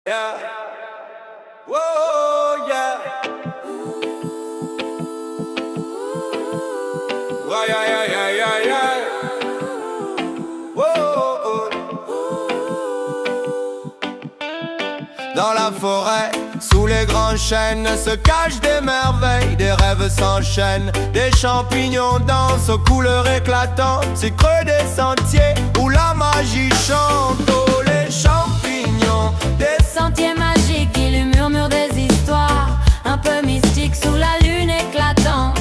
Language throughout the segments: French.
Yeah. Whoa, yeah. Whoa, yeah, yeah, yeah, yeah, yeah. Whoa. Dans la forêt, sous les grands chênes, se cachent des merveilles, des rêves s'enchaînent, des champignons dansent aux couleurs éclatantes, c'est creux des sentiers où la magie chante. Oh, les champignons, des sentiers magiques, ils murmurent des histoires un peu mystiques sous la lune éclatante.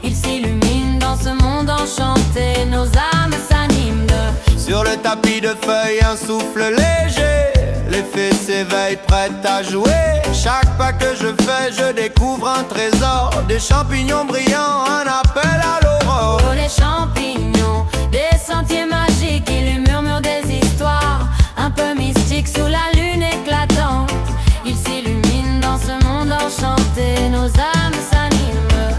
Ils s'illuminent dans ce monde enchanté, nos âmes s'animent sur le tapis de feuilles, un souffle léger. Les fées s'éveillent, prêtes à jouer. Chaque pas que je fais, je découvre un trésor. Des champignons brillants, un appel à l'aurore. Oh, les champignons, des sentiers magiques, ils murmurent des histoires un peu mystiques sous la lune éclatante. Ils s'illuminent dans ce monde enchanté, nos âmes s'animent.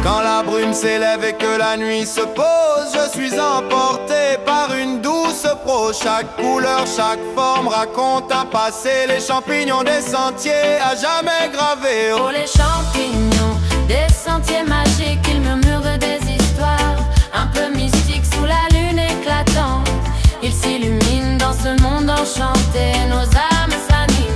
Quand la brume s'élève et que la nuit se pose, je suis emporté par une douce prose. Chaque couleur, chaque forme raconte un passé. Les champignons des sentiers à jamais gravés. Oh, les champignons, des sentiers magiques, ils murmurent des histoires un peu mystiques sous la lune éclatante. Ils s'illuminent dans ce monde enchanté, nos âmes s'animent.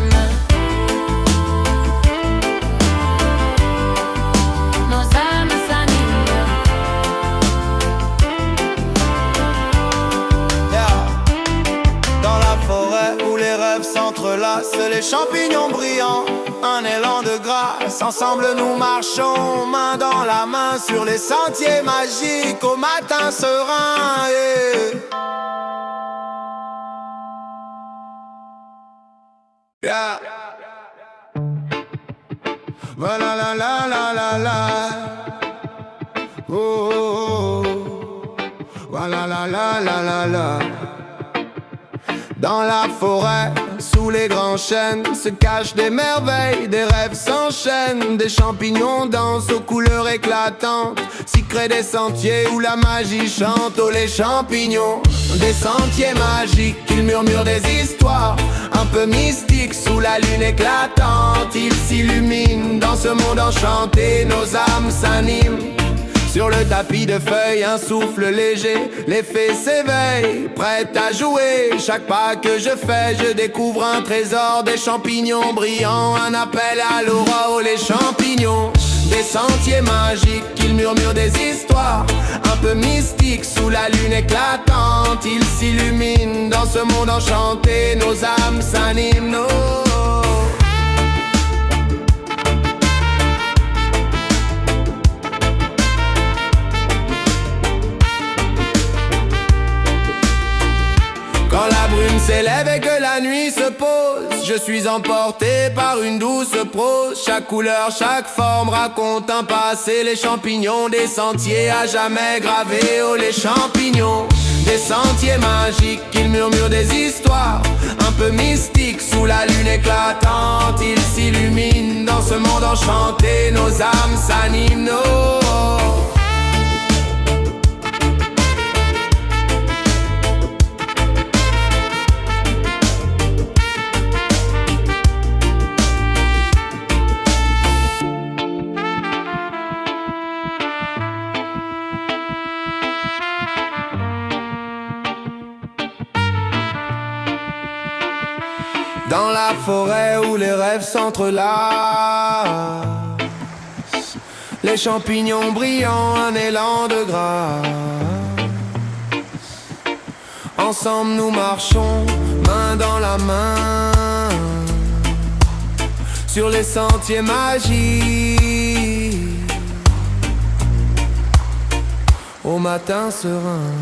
S'entrelacent les champignons brillants, un élan de grâce. Ensemble nous marchons, main dans la main, sur les sentiers magiques au matin serein. Yeah. Voilà la la la la la. Oh, oh, oh. Voilà la la la la la. Dans la forêt, sous les grands chênes, se cachent des merveilles, des rêves s'enchaînent, des champignons dansent aux couleurs éclatantes, s'y créent des sentiers où la magie chante. Oh, les champignons, des sentiers magiques, ils murmurent des histoires un peu mystiques sous la lune éclatante. Ils s'illuminent dans ce monde enchanté, nos âmes s'animent. Sur le tapis de feuilles, un souffle léger, les fées s'éveillent, prêtes à jouer. Chaque pas que je fais, je découvre un trésor. Des champignons brillants, un appel à l'aurore. Oh, les champignons, des sentiers magiques, ils murmurent des histoires un peu mystiques sous la lune éclatante. Ils s'illuminent dans ce monde enchanté, nos âmes s'animent. Quand la brume s'élève et que la nuit se pose, je suis emporté par une douce prose. Chaque couleur, chaque forme raconte un passé. Les champignons des sentiers à jamais gravés. Oh, les champignons des sentiers magiques, ils murmurent des histoires un peu mystiques sous la lune éclatante. Ils s'illuminent dans ce monde enchanté, nos âmes s'animent. Dans la forêt où les rêves s'entrelacent, les champignons brillants, un élan de grâce. Ensemble nous marchons, main dans la main, sur les sentiers magiques, au matin serein.